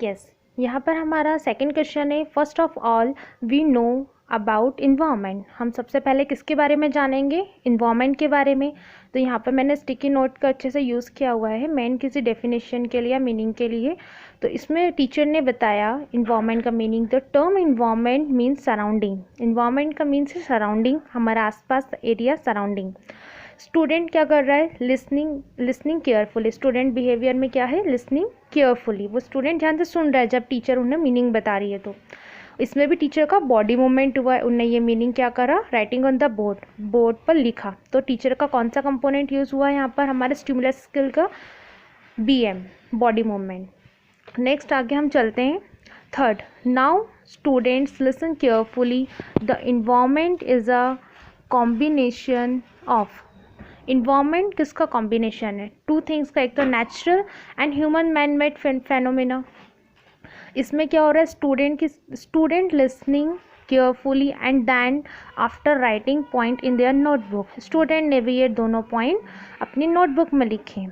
Yes, यहाँ पर हमारा सेकंड क्वेश्चन है, first of all we know about environment. हम सबसे पहले किसके बारे में जानेंगे? इन्वायरमेंट के बारे में। तो यहाँ पर मैंने स्टिकी नोट का अच्छे से यूज़ किया हुआ है मेन किसी डेफिनेशन के लिए या मीनिंग के लिए। तो इसमें टीचर ने बताया इन्वायरमेंट का meaning. The term environment means surrounding. Environment का मीन्स है सराउंडिंग, हमारा आसपास एरिया सराउंडिंग। स्टूडेंट क्या कर रहा है? Listening carefully. स्टूडेंट बिहेवियर में क्या है? Listening carefully. वो स्टूडेंट ध्यान से सुन रहा है जब टीचर उन्हें मीनिंग बता रही है। तो इसमें भी टीचर का बॉडी मूवमेंट हुआ है, उनने ये मीनिंग क्या करा? राइटिंग ऑन द बोर्ड पर लिखा। तो टीचर का कौन सा कंपोनेंट यूज़ हुआ है यहाँ पर? हमारे स्टिमुलस स्किल का BM, बॉडी मूवमेंट। नेक्स्ट आगे हम चलते हैं। Third, now students listen carefully. The environment is a combination of. Environment किसका कॉम्बिनेशन है? टू थिंग्स का, एक तो natural and human man made phenomena. इसमें क्या हो रहा है? Student listening carefully and then after writing point in their notebook. Student ने भी ये दोनों पॉइंट अपनी नोटबुक में लिखे।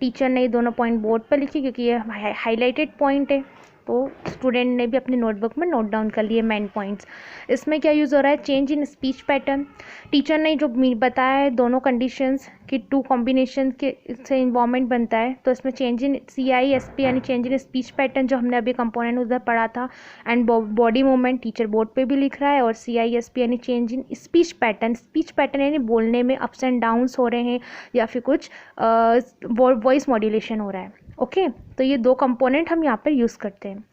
टीचर ने ये दोनों पॉइंट बोर्ड पर लिखे क्योंकि ये हाईलाइटेड पॉइंट है, तो स्टूडेंट ने भी अपनी नोटबुक में नोट डाउन कर लिए मेन पॉइंट्स। इसमें क्या यूज़ हो रहा है? Change in speech pattern. Teacher ने जो बताया है दोनों कंडीशंस कि टू कॉम्बिनेशन के से इन्वायरमेंट बनता है, तो इसमें चेंज इन CISP यानी चेंज इन स्पीच पैटर्न जो हमने अभी कंपोनेंट उधर पढ़ा था, and body movement teacher board पे भी लिख रहा है, और CISP यानी change in speech pattern. Speech pattern यानी बोलने में अप्स एंड डाउन्स हो रहे हैं या फिर कुछ वॉइस मॉड्यूलेशन हो रहा है। ओके, तो ये दो कंपोनेंट हम यहाँ पर यूज़ करते हैं।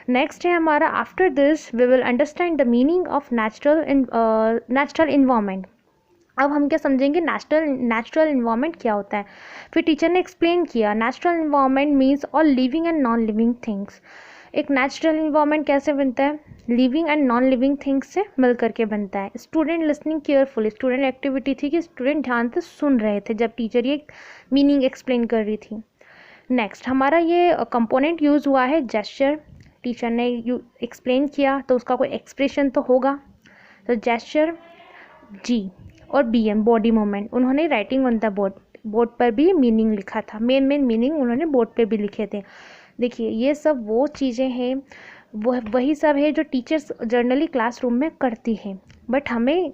नेक्स्ट है हमारा, after this we will understand the meaning of natural environment. अब हम क्या समझेंगे नेचुरल इन्वायरमेंट क्या होता है। फिर टीचर ने एक्सप्लेन किया, natural environment means all living and non living things. एक नेचुरल इन्वायरमेंट कैसे बनता है? Living and non living things से मिल करके बनता है। Student listening carefully, student activity थी कि स्टूडेंट ध्यान से सुन रहे थे जब टीचर ये मीनिंग एक्सप्लेन कर रही थी। नेक्स्ट हमारा ये कंपोनेंट यूज़ हुआ है जेस्चर। टीचर ने एक्सप्लेन किया तो उसका कोई एक्सप्रेशन तो होगा, तो जेस्चर G और BM, बॉडी मूवमेंट। उन्होंने राइटिंग ऑन द बोर्ड पर भी मीनिंग लिखा था, मेन मीनिंग उन्होंने बोर्ड पे भी लिखे थे। देखिए ये सब वो चीज़ें हैं, वही सब है जो टीचर्स जनरली क्लासरूम में करती हैं, बट हमें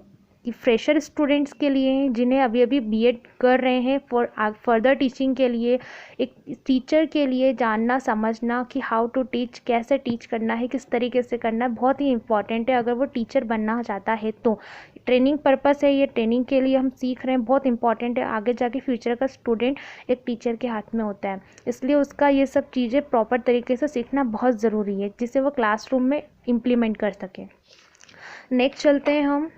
फ्रेशर स्टूडेंट्स के लिए जिन्हें अभी अभी B.Ed कर रहे हैं फॉर फर्दर टीचिंग के लिए, एक टीचर के लिए जानना समझना कि हाउ टू टीच, कैसे टीच करना है, किस तरीके से करना है, बहुत ही इंपॉर्टेंट है। अगर वो टीचर बनना चाहता है तो ट्रेनिंग पर्पस है, ये ट्रेनिंग के लिए हम सीख रहे हैं, बहुत इंपॉर्टेंट है। आगे जाके फ्यूचर का स्टूडेंट एक टीचर के हाथ में होता है, इसलिए उसका ये सब चीज़ें प्रॉपर तरीके से सीखना बहुत ज़रूरी है जिससे वो क्लासरूम में इम्प्लीमेंट कर सके। नेक्स्ट चलते हैं हम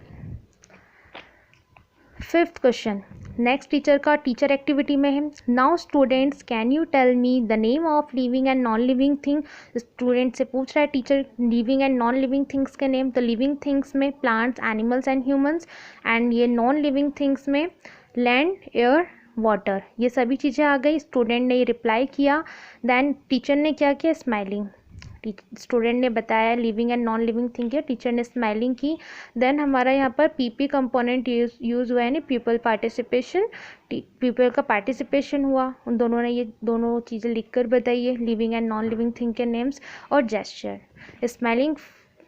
फिफ्थ क्वेश्चन। नेक्स्ट टीचर का टीचर एक्टिविटी में है, now students can you tell me the name of living and non living thing. Student से पूछ रहा है teacher living and non living things के नेम। तो लिविंग थिंग्स में plants, animals and humans, and ये नॉन लिविंग थिंग्स में land, air, water, ये सभी चीज़ें आ गई। स्टूडेंट ने रिप्लाई किया, देन टीचर ने क्या किया? स्माइलिंग। स्टूडेंट ने बताया living and non living thing है, टीचर ने स्माइलिंग की। देन हमारा यहाँ पर PP कंपोनेंट यूज़ हुआ है, यानी पीपल पार्टिसिपेशन। पीपल का पार्टिसिपेशन हुआ, उन दोनों ने ये दोनों चीज़ें लिखकर बताई है, living and non living thing के नेम्स। और जेस्चर, स्माइलिंग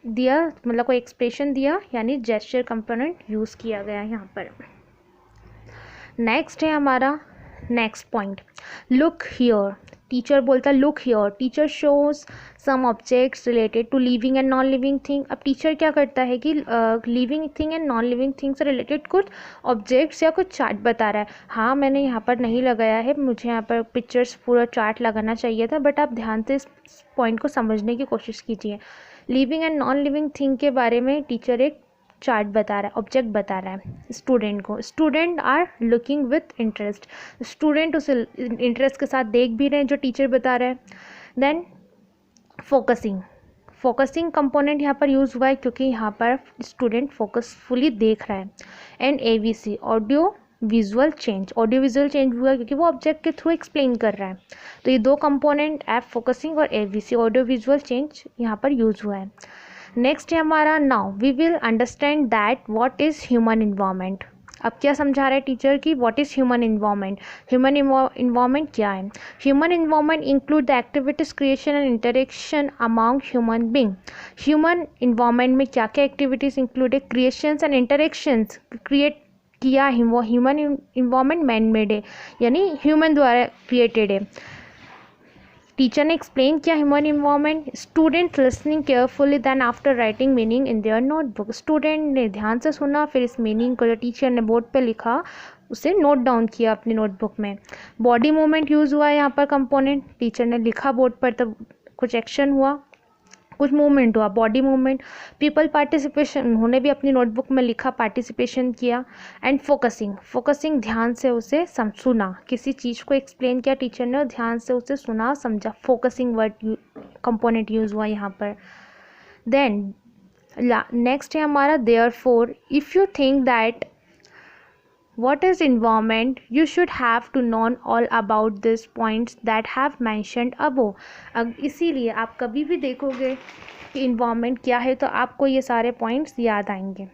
दिया मतलब कोई एक्सप्रेशन दिया, यानी जेस्चर कंपोनेंट यूज़ किया गया यहाँ पर। नेक्स्ट है हमारा next point, look here. Teacher बोलता है look here, teacher shows some objects related to living and non living thing. अब टीचर क्या करता है कि living thing and non living thing से रिलेटेड कुछ ऑब्जेक्ट्स या कुछ चार्ट बता रहा है। हाँ, मैंने यहाँ पर नहीं लगाया है, मुझे यहाँ पर पिक्चर्स पूरा चार्ट लगाना चाहिए था, बट आप ध्यान से इस पॉइंट को समझने की कोशिश कीजिए। Living and non living thing के बारे में टीचर एक चार्ट बता रहा है, ऑब्जेक्ट बता रहा है स्टूडेंट को। Student are looking with interest, student उसे इंटरेस्ट के साथ देख भी रहे हैं जो टीचर बता रहा है। देन फोकसिंग कंपोनेंट यहाँ पर यूज़ हुआ है क्योंकि यहाँ पर स्टूडेंट फोकसफुली देख रहा है। And AVC, audio visual change हुआ क्योंकि वो ऑब्जेक्ट के थ्रू एक्सप्लेन कर रहा है। तो ये दो कंपोनेंट फोकसिंग और AVC, ऑडियो विजुअल चेंज, यहाँ पर यूज़ हुआ है। नेक्स्ट है हमारा, now we will understand that what is human environment. अब क्या समझा रहा है टीचर की what is human environment. Human environment क्या है? Human environment include the activities creation and interaction among human being. Human environment में क्या क्या एक्टिविटीज इंक्लूड है? क्रिएशंस एंड इंटरेक्शंस क्रिएट किया है, वो ह्यूमन इन्वायरमेंट मैन मेड है, यानी ह्यूमन द्वारा क्रिएटेड है। टीचर ने एक्सप्लेन किया human environment. Student listening carefully then after writing meaning in their notebook. Student ने ध्यान से सुना, फिर इस मीनिंग को जो टीचर ने बोर्ड पे लिखा उसे नोट डाउन किया अपनी नोटबुक में। बॉडी मूवमेंट यूज़ हुआ है यहाँ पर कंपोनेंट, टीचर ने लिखा बोर्ड पर तब कुछ एक्शन हुआ, कुछ मूवमेंट हुआ, बॉडी मूवमेंट। पीपल पार्टिसिपेशन, उन्होंने भी अपनी नोटबुक में लिखा, पार्टिसिपेशन किया। एंड फोकसिंग ध्यान से उसे सुना, किसी चीज़ को एक्सप्लेन किया टीचर ने और ध्यान से उसे सुना समझा, फोकसिंग वर्ड कंपोनेंट यूज़ हुआ यहाँ पर। देन नेक्स्ट है हमारा therefore. If you think that what is environment, you should have to know all about these points that have mentioned above। अब इसीलिए आप कभी भी देखोगे कि environment क्या है तो आपको ये सारे points याद आएंगे।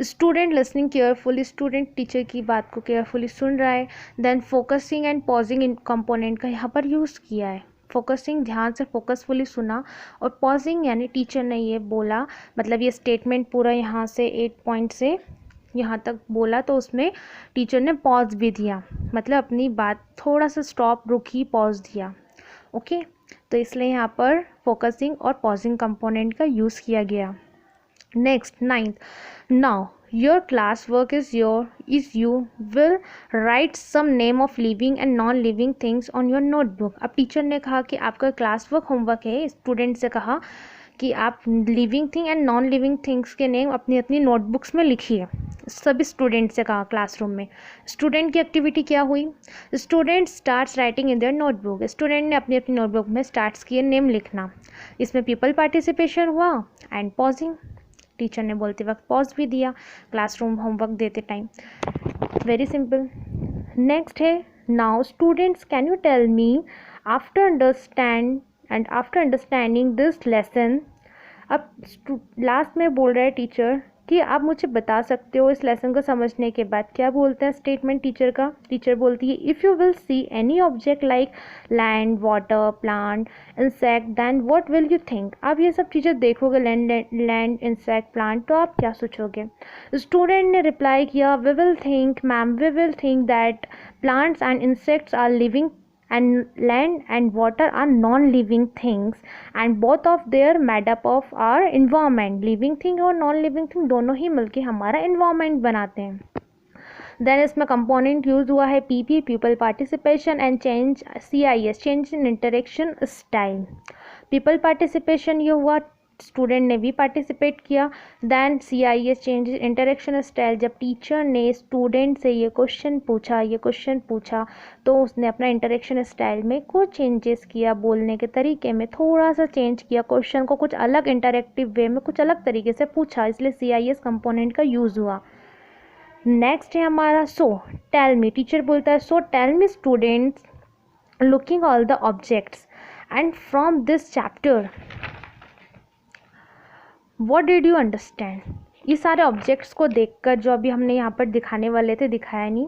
Student listening carefully, student teacher की बात को केयरफुली सुन रहा है। Then focusing and pausing in component का यहाँ पर यूज़ किया है। फोकसिंग ध्यान से फोकसफुली सुना, और पॉजिंग यानी टीचर ने ये बोला, मतलब ये स्टेटमेंट पूरा यहाँ से 8 पॉइंट से यहाँ तक बोला तो उसमें टीचर ने पॉज भी दिया, मतलब अपनी बात थोड़ा सा स्टॉप, रुकी, पॉज दिया। ओके, तो इसलिए यहाँ पर फोकसिंग और पॉजिंग कंपोनेंट का यूज़ किया गया। Next 9th, now your class work is you will write some name of living and non living things on your notebook. अब टीचर ने कहा कि आपका क्लास वर्क होमवर्क है, स्टूडेंट से कहा कि आप living thing and non living things के नेम अपनी अपनी नोटबुक्स में लिखिए। सभी स्टूडेंट से कहा क्लासरूम में। स्टूडेंट की एक्टिविटी क्या हुई? Student starts writing in their notebook. Student ने अपनी अपनी नोटबुक में स्टार्ट्स किए नेम लिखना। इसमें पीपल पार्टिसिपेशन हुआ एंड पॉजिंग, टीचर ने बोलते वक्त पॉज भी दिया क्लासरूम होमवर्क देते टाइम। Very simple. नेक्स्ट है now students can you tell me after understanding this lesson. अब लास्ट में बोल रहा है टीचर कि आप मुझे बता सकते हो इस लेसन को समझने के बाद। क्या बोलते हैं स्टेटमेंट टीचर का? टीचर बोलती है if you will see any object like land, water, plant, insect, then what will you think. आप ये सब चीज़ें देखोगे, लैंड, इंसेक्ट, प्लांट, तो आप क्या सोचोगे? स्टूडेंट ने रिप्लाई किया we will think ma'am, we will think that plants and insects are living and land and water are non-living things and both of they are made up of our environment। living thing और non-living thing दोनों ही मिलके हमारा environment बनाते हैं। Then इसमें component use हुआ है PP, people participation, and change CIS, change in interaction style. People participation ये हुआ, स्टूडेंट ने भी पार्टिसिपेट किया। Then CIS, change interaction style, जब टीचर ने स्टूडेंट से ये क्वेश्चन पूछा तो उसने अपना इंटरेक्शन स्टाइल में कुछ चेंजेस किया, बोलने के तरीके में थोड़ा सा चेंज किया, क्वेश्चन को कुछ अलग इंटरेक्टिव वे में कुछ अलग तरीके से पूछा, इसलिए CIS कंपोनेंट का यूज़ हुआ। नेक्स्ट है हमारा सो टेल मी। टीचर बोलता है so tell me students looking all the objects and from this chapter what did you understand. ये सारे ऑब्जेक्ट्स को देखकर जो अभी हमने यहाँ पर दिखाने वाले थे दिखाया नहीं,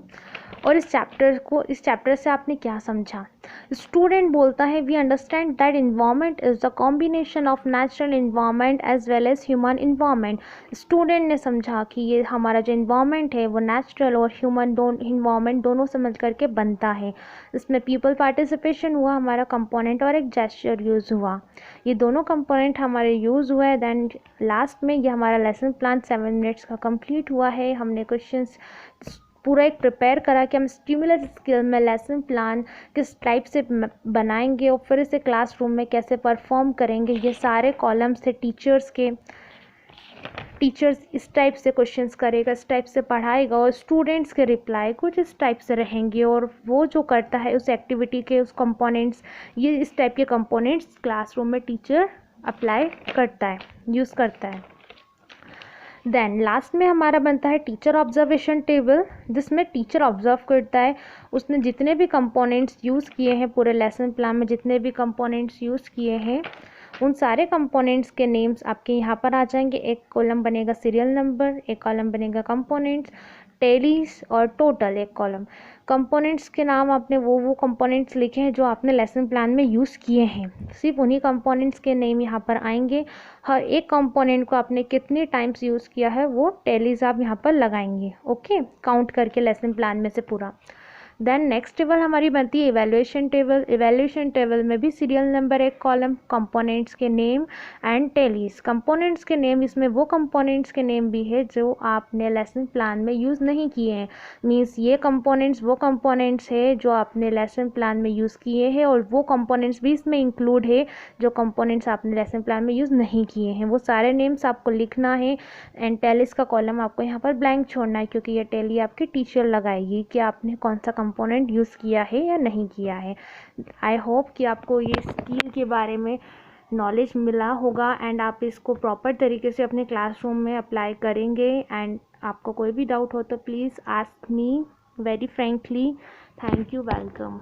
और इस चैप्टर से आपने क्या समझा? स्टूडेंट बोलता है we understand that environment is the combination of natural environment as well as human environment. Student ने समझा कि ये हमारा जो इन्वायरमेंट है वो नेचुरल और ह्यूमन इन्वायरमेंट दोनों से मिल करके बनता है। इसमें पीपल पार्टिसिपेशन हुआ हमारा कंपोनेंट, और एक जेस्चर यूज़ हुआ, ये दोनों कंपोनेंट हमारे यूज़ हुआ है। देन लास्ट में ये हमारा लेसन प्लान 7 मिनट्स का कंप्लीट हुआ है। हमने क्वेश्चंस पूरा एक प्रिपेयर करा कि हम स्टिमुलस स्किल में लेसन प्लान किस टाइप से बनाएंगे और फिर इसे क्लासरूम में कैसे परफॉर्म करेंगे। ये सारे कॉलम्स थे टीचर्स इस टाइप से क्वेश्चंस करेगा, इस टाइप से पढ़ाएगा, और स्टूडेंट्स के रिप्लाई कुछ इस टाइप से रहेंगे, और वो जो करता है उस एक्टिविटी के उस कंपोनेंट्स, ये इस टाइप के कंपोनेंट्स क्लासरूम में टीचर अप्लाई करता है, यूज़ करता है। देन लास्ट में हमारा बनता है टीचर ऑब्जर्वेशन टेबल, जिसमें टीचर ऑब्जर्व करता है उसने जितने भी कंपोनेंट्स यूज़ किए हैं पूरे लेसन प्लान में, जितने भी कंपोनेंट्स यूज़ किए हैं उन सारे कंपोनेंट्स के नेम्स आपके यहाँ पर आ जाएंगे। एक कॉलम बनेगा सीरियल नंबर, एक कॉलम बनेगा कंपोनेंट्स, टेलीज और टोटल एक कॉलम। कंपोनेंट्स के नाम आपने वो कंपोनेंट्स लिखे हैं जो आपने लेसन प्लान में यूज़ किए हैं, सिर्फ उन्हीं कंपोनेंट्स के नेम यहाँ पर आएंगे। हर एक कंपोनेंट को आपने कितने टाइम्स यूज़ किया है वो टेलीज आप यहाँ पर लगाएंगे, ओके, काउंट करके लेसन प्लान में से पूरा। देन नेक्स्ट टेबल हमारी बनती है इवैल्यूएशन टेबल। इवैल्यूएशन टेबल में भी सीरियल नंबर एक कॉलम, कंपोनेंट्स के नेम एंड टेलीज। कंपोनेंट्स के नेम, इसमें वो कंपोनेंट्स के नेम भी है जो आपने लेसन प्लान में यूज़ नहीं किए हैं, मीन्स ये कंपोनेंट्स वो कंपोनेंट्स है जो आपने लेसन प्लान में यूज़ किए हैं, और वो कंपोनेंट्स भी इसमें इंक्लूड है जो कंपोनेंट्स आपने लेसन प्लान में यूज़ नहीं किए हैं। वो सारे नेम्स आपको लिखना है एंड टेलीज का कॉलम आपको यहाँ पर ब्लैंक छोड़ना है, क्योंकि ये टेली आपकी टीचर लगाएगी कि आपने कौन सा कंपोनेंट यूज़ किया है या नहीं किया है। आई होप कि आपको ये स्किल के बारे में नॉलेज मिला होगा एंड आप इसको प्रॉपर तरीके से अपने क्लासरूम में अप्लाई करेंगे। एंड आपको कोई भी डाउट हो तो please ask me very frankly. Thank you, welcome.